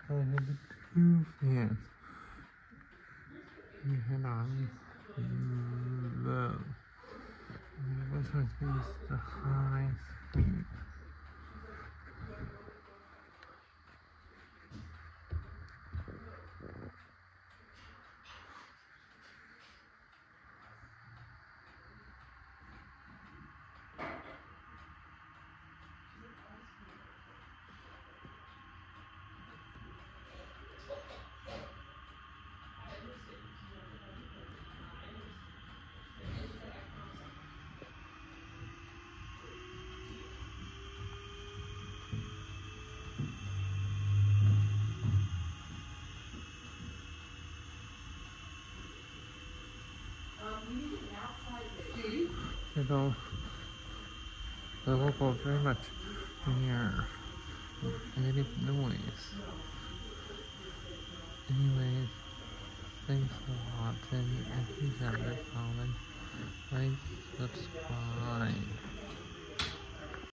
I have two fans. You head on low. Which one is the high speed? You know, the local very much near negative noise. Anyways, thanks for watching. If you have a comment, like, subscribe.